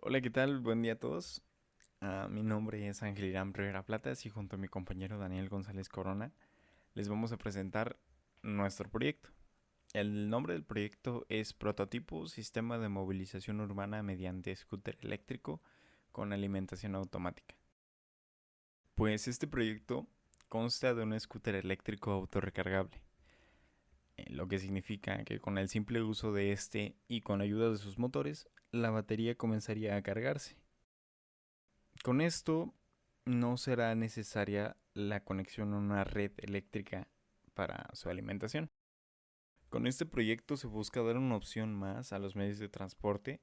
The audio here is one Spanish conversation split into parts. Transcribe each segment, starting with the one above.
Hola, ¿qué tal? Buen día a todos. Mi nombre es Ángel Irán Rivera Platas y junto a mi compañero Daniel González Corona les vamos a presentar nuestro proyecto. El nombre del proyecto es Prototipo Sistema de Movilización Urbana mediante Scooter Eléctrico con Alimentación Automática. Pues este proyecto consta de un scooter eléctrico autorrecargable, lo que significa que con el simple uso de este y con ayuda de sus motores, la batería comenzaría a cargarse. Con esto no será necesaria la conexión a una red eléctrica para su alimentación. Con este proyecto se busca dar una opción más a los medios de transporte,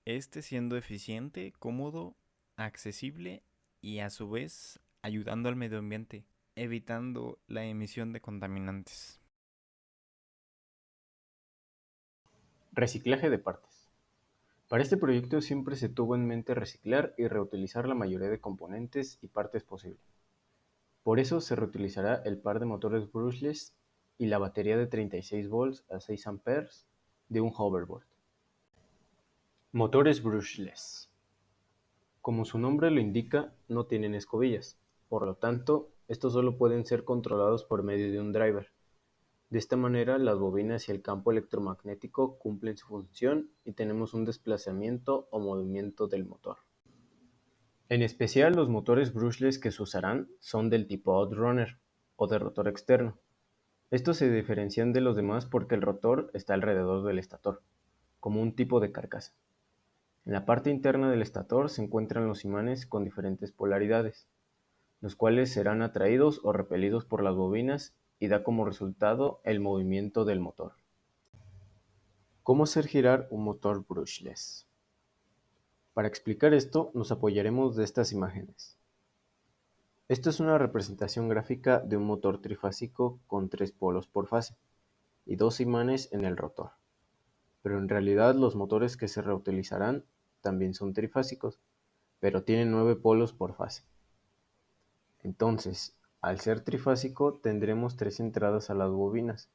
este siendo eficiente, cómodo, accesible y a su vez ayudando al medio ambiente, evitando la emisión de contaminantes. Reciclaje de partes. Para este proyecto siempre se tuvo en mente reciclar y reutilizar la mayoría de componentes y partes posible. Por eso se reutilizará el par de motores brushless y la batería de 36 volts a 6 amperes de un hoverboard. Motores brushless. Como su nombre lo indica, no tienen escobillas. Por lo tanto, estos solo pueden ser controlados por medio de un driver. De esta manera, las bobinas y el campo electromagnético cumplen su función y tenemos un desplazamiento o movimiento del motor. En especial, los motores brushless que se usarán son del tipo Outrunner o de rotor externo. Estos se diferencian de los demás porque el rotor está alrededor del estator, como un tipo de carcasa. En la parte interna del estator se encuentran los imanes con diferentes polaridades, los cuales serán atraídos o repelidos por las bobinas y da como resultado el movimiento del motor. ¿Cómo hacer girar un motor brushless? Para explicar esto, nos apoyaremos de estas imágenes. Esto es una representación gráfica de un motor trifásico con 3 polos por fase y 2 imanes en el rotor. Pero en realidad los motores que se reutilizarán también son trifásicos, pero tienen 9 polos por fase. Entonces, al ser trifásico tendremos 3 entradas a las bobinas,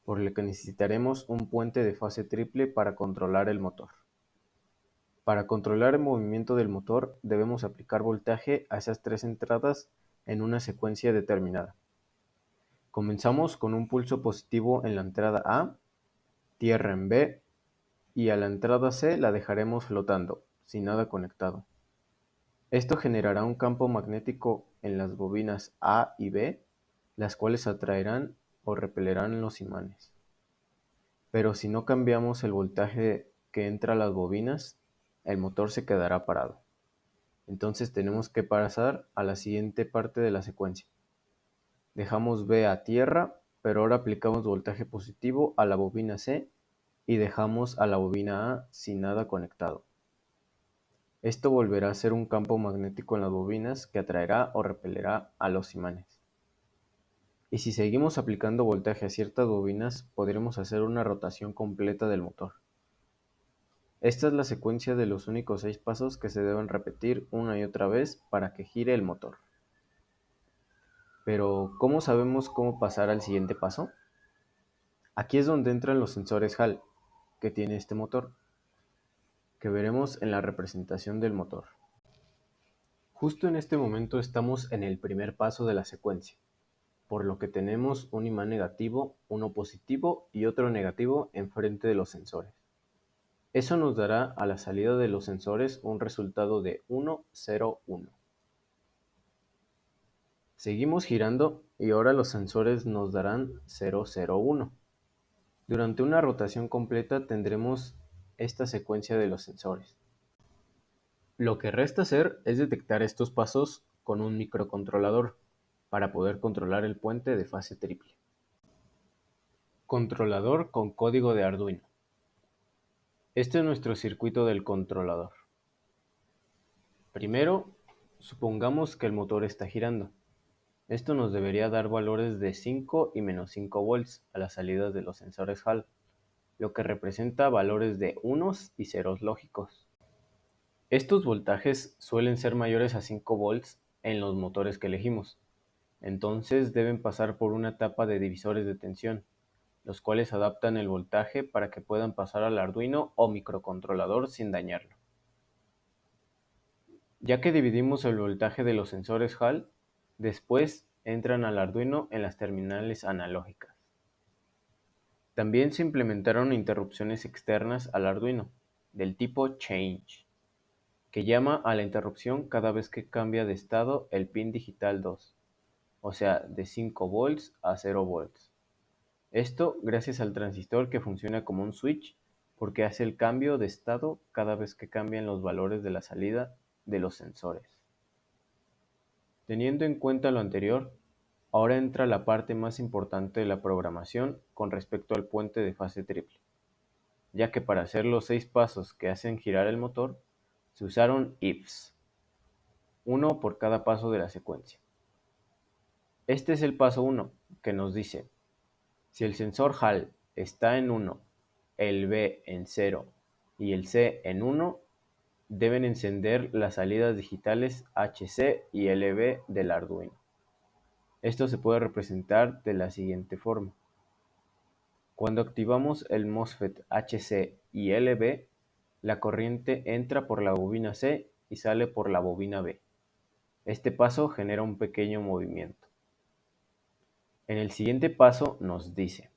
por lo que necesitaremos un puente de fase triple para controlar el motor. Para controlar el movimiento del motor debemos aplicar voltaje a esas 3 entradas en una secuencia determinada. Comenzamos con un pulso positivo en la entrada A, tierra en B y a la entrada C la dejaremos flotando, sin nada conectado. Esto generará un campo magnético en las bobinas A y B, las cuales atraerán o repelerán los imanes. Pero si no cambiamos el voltaje que entra a las bobinas, el motor se quedará parado. Entonces tenemos que pasar a la siguiente parte de la secuencia. Dejamos B a tierra, pero ahora aplicamos voltaje positivo a la bobina C y dejamos a la bobina A sin nada conectado. Esto volverá a ser un campo magnético en las bobinas que atraerá o repelerá a los imanes. Y si seguimos aplicando voltaje a ciertas bobinas, podremos hacer una rotación completa del motor. Esta es la secuencia de los únicos 6 pasos que se deben repetir una y otra vez para que gire el motor. Pero, ¿cómo sabemos cómo pasar al siguiente paso? Aquí es donde entran los sensores Hall que tiene este motor, que veremos en la representación del motor. Justo en este momento estamos en el primer paso de la secuencia, por lo que tenemos un imán negativo, uno positivo y otro negativo enfrente de los sensores. Eso nos dará a la salida de los sensores un resultado de 1, 0, 1. Seguimos girando y ahora los sensores nos darán 0, 0, 1. Durante una rotación completa tendremos esta secuencia de los sensores. Lo que resta hacer es detectar estos pasos con un microcontrolador para poder controlar el puente de fase triple. Controlador con código de Arduino. Este es nuestro circuito del controlador. Primero, supongamos que el motor está girando. Esto nos debería dar valores de 5 y menos 5 volts a las salidas de los sensores Hall, lo que representa valores de unos y ceros lógicos. Estos voltajes suelen ser mayores a 5 volts en los motores que elegimos, entonces deben pasar por una etapa de divisores de tensión, los cuales adaptan el voltaje para que puedan pasar al Arduino o microcontrolador sin dañarlo. Ya que dividimos el voltaje de los sensores Hall, después entran al Arduino en las terminales analógicas. También se implementaron interrupciones externas al Arduino, del tipo change, que llama a la interrupción cada vez que cambia de estado el pin digital 2, o sea, de 5 volts a 0 volts. Esto gracias al transistor que funciona como un switch porque hace el cambio de estado cada vez que cambian los valores de la salida de los sensores. Teniendo en cuenta lo anterior, ahora entra la parte más importante de la programación con respecto al puente de fase triple, ya que para hacer los 6 pasos que hacen girar el motor, se usaron ifs, uno por cada paso de la secuencia. Este es el paso 1, que nos dice, si el sensor Hall está en 1, el B en 0 y el C en 1, deben encender las salidas digitales HC y LB del Arduino. Esto se puede representar de la siguiente forma. Cuando activamos el MOSFET HC y LB, la corriente entra por la bobina C y sale por la bobina B. Este paso genera un pequeño movimiento. En el siguiente paso nos dice,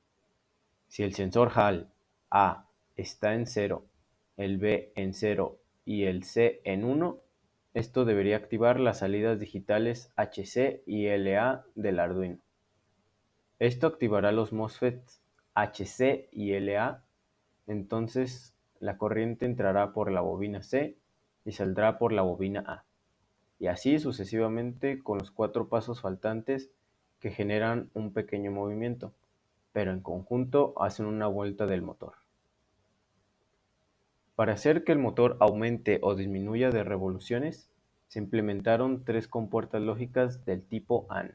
si el sensor Hall A está en 0, el B en 0 y el C en 1, esto debería activar las salidas digitales HC y LA del Arduino. Esto activará los MOSFETs HC y LA, entonces la corriente entrará por la bobina C y saldrá por la bobina A, y así sucesivamente con los 4 pasos faltantes que generan un pequeño movimiento, pero en conjunto hacen una vuelta del motor. Para hacer que el motor aumente o disminuya de revoluciones, se implementaron 3 compuertas lógicas del tipo AND,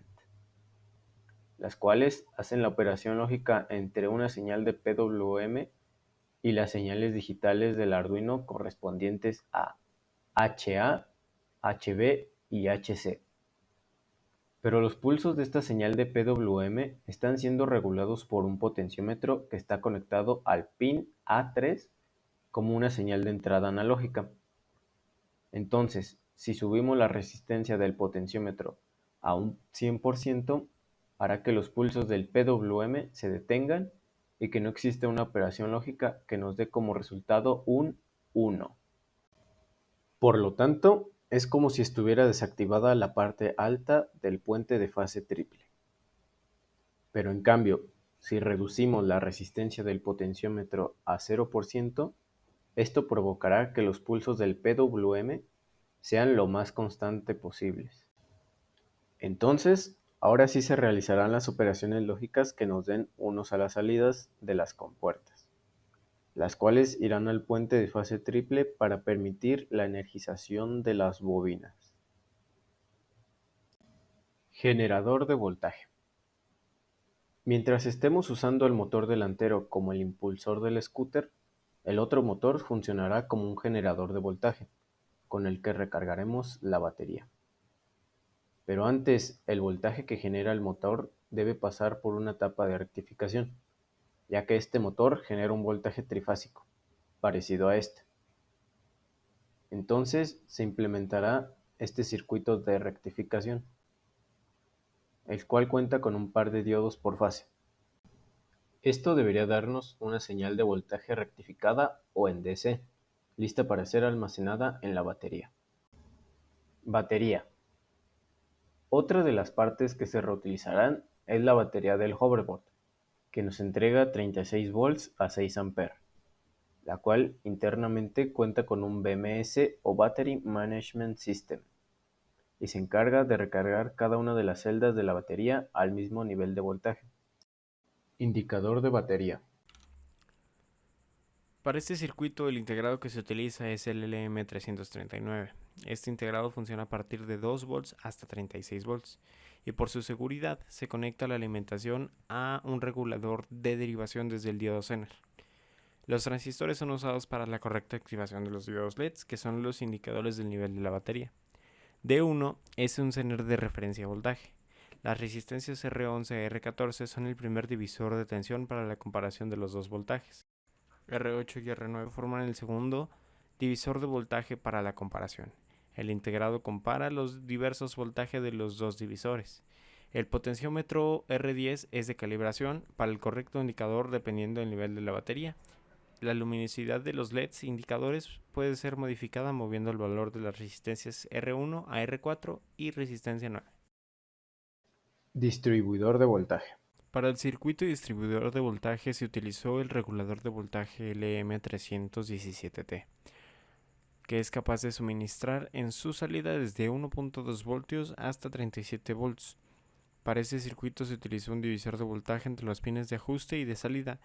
las cuales hacen la operación lógica entre una señal de PWM y las señales digitales del Arduino correspondientes a HA, HB y HC. Pero los pulsos de esta señal de PWM están siendo regulados por un potenciómetro que está conectado al pin A3 como una señal de entrada analógica. Entonces, si subimos la resistencia del potenciómetro a un 100%, hará que los pulsos del PWM se detengan y que no exista una operación lógica que nos dé como resultado un 1. Por lo tanto, es como si estuviera desactivada la parte alta del puente de fase triple. Pero en cambio, si reducimos la resistencia del potenciómetro a 0%, esto provocará que los pulsos del PWM sean lo más constante posibles. Entonces, ahora sí se realizarán las operaciones lógicas que nos den unos a las salidas de las compuertas, las cuales irán al puente de fase triple para permitir la energización de las bobinas. Generador de voltaje. Mientras estemos usando el motor delantero como el impulsor del scooter, el otro motor funcionará como un generador de voltaje, con el que recargaremos la batería. Pero antes, el voltaje que genera el motor debe pasar por una etapa de rectificación, ya que este motor genera un voltaje trifásico, parecido a este. Entonces se implementará este circuito de rectificación, el cual cuenta con un par de diodos por fase. Esto debería darnos una señal de voltaje rectificada o en DC, lista para ser almacenada en la batería. Batería. Otra de las partes que se reutilizarán es la batería del hoverboard, que nos entrega 36 volts a 6 A, la cual internamente cuenta con un BMS o Battery Management System, y se encarga de recargar cada una de las celdas de la batería al mismo nivel de voltaje. Indicador de batería. Para este circuito el integrado que se utiliza es el LM339. Este integrado funciona a partir de 2 volts hasta 36 volts y por su seguridad se conecta la alimentación a un regulador de derivación desde el diodo Zener. Los transistores son usados para la correcta activación de los diodos LEDs, que son los indicadores del nivel de la batería. D1 es un Zener de referencia voltaje. Las resistencias R11 y R14 son el primer divisor de tensión para la comparación de los dos voltajes. R8 y R9 forman el segundo divisor de voltaje para la comparación. El integrado compara los diversos voltajes de los dos divisores. El potenciómetro R10 es de calibración para el correcto indicador dependiendo del nivel de la batería. La luminosidad de los LEDs indicadores puede ser modificada moviendo el valor de las resistencias R1 a R4 y resistencia 9. Distribuidor de voltaje. Para el circuito distribuidor de voltaje se utilizó el regulador de voltaje LM317T, que es capaz de suministrar en su salida desde 1.2 voltios hasta 37 volts. Para ese circuito se utilizó un divisor de voltaje entre los pines de ajuste y de salida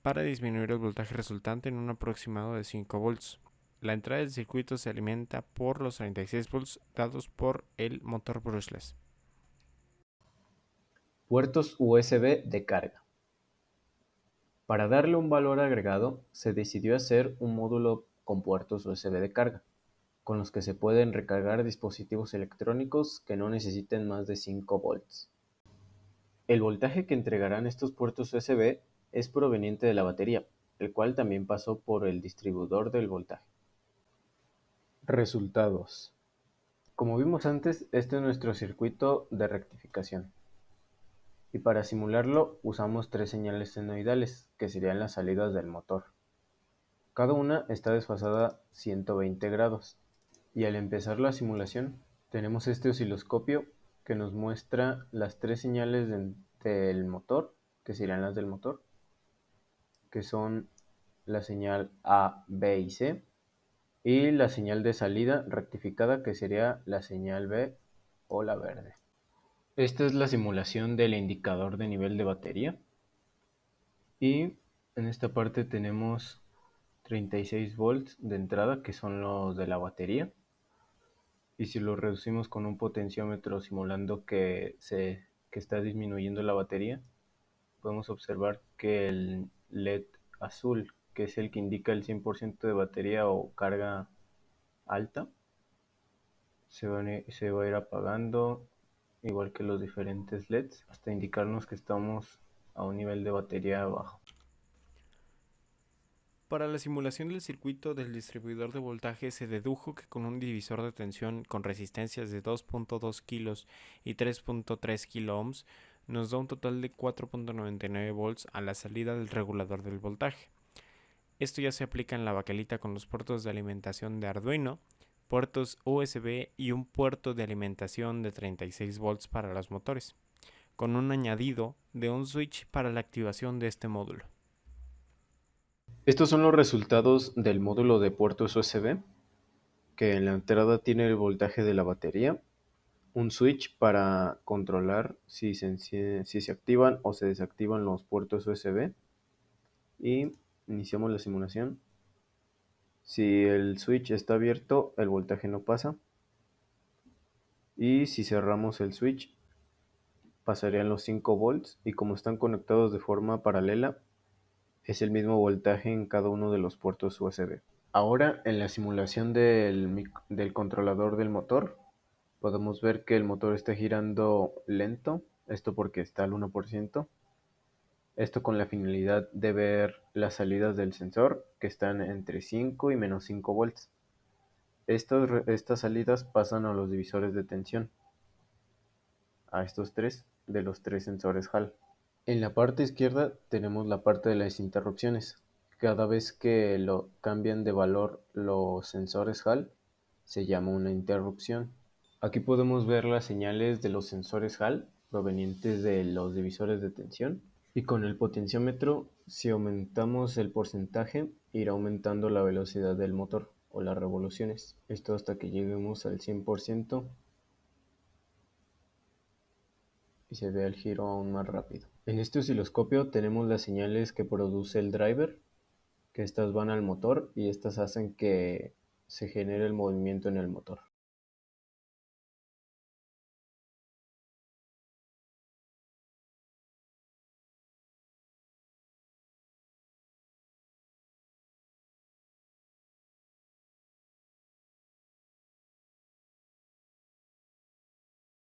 para disminuir el voltaje resultante en un aproximado de 5 volts. La entrada del circuito se alimenta por los 36 volts dados por el motor brushless. Puertos USB de carga. Para darle un valor agregado, se decidió hacer un módulo con puertos USB de carga, con los que se pueden recargar dispositivos electrónicos que no necesiten más de 5 volts. El voltaje que entregarán estos puertos USB es proveniente de la batería, el cual también pasó por el distribuidor del voltaje. Resultados. Como vimos antes, este es nuestro circuito de rectificación. Y para simularlo usamos 3 señales senoidales, que serían las salidas del motor. Cada una está desfasada 120 grados. Y al empezar la simulación, tenemos este osciloscopio que nos muestra las 3 señales del motor, que serían las del motor, que son la señal A, B y C, y la señal de salida rectificada, que sería la señal B o la verde. Esta es la simulación del indicador de nivel de batería. Y en esta parte tenemos 36 volts de entrada, que son los de la batería. Y si lo reducimos con un potenciómetro simulando que está disminuyendo la batería, podemos observar que el LED azul, que es el que indica el 100% de batería o carga alta, se va a ir apagando, igual que los diferentes LEDs, hasta indicarnos que estamos a un nivel de batería bajo. Para la simulación del circuito del distribuidor de voltaje se dedujo que con un divisor de tensión con resistencias de 2.2 kilos y 3.3 kilo ohms nos da un total de 4.99 volts a la salida del regulador del voltaje. Esto ya se aplica en la baquelita con los puertos de alimentación de Arduino, puertos USB y un puerto de alimentación de 36 volts para los motores, con un añadido de un switch para la activación de este módulo. Estos son los resultados del módulo de puertos USB, que en la entrada tiene el voltaje de la batería, un switch para controlar si se activan o se desactivan los puertos USB, y iniciamos la simulación. Si el switch está abierto, el voltaje no pasa, y si cerramos el switch, pasarían los 5 volts, y como están conectados de forma paralela, es el mismo voltaje en cada uno de los puertos USB. Ahora, en la simulación del controlador del motor, podemos ver que el motor está girando lento, esto porque está al 1%. Esto con la finalidad de ver las salidas del sensor, que están entre 5 y menos 5 volts. Estas salidas pasan a los divisores de tensión, a estos tres, de los 3 sensores Hall. En la parte izquierda tenemos la parte de las interrupciones. Cada vez que lo cambian de valor los sensores Hall, se llama una interrupción. Aquí podemos ver las señales de los sensores Hall provenientes de los divisores de tensión. Y con el potenciómetro, si aumentamos el porcentaje, irá aumentando la velocidad del motor o las revoluciones. Esto hasta que lleguemos al 100%. Y se ve el giro aún más rápido. En este osciloscopio tenemos las señales que produce el driver, que estas van al motor y estas hacen que se genere el movimiento en el motor.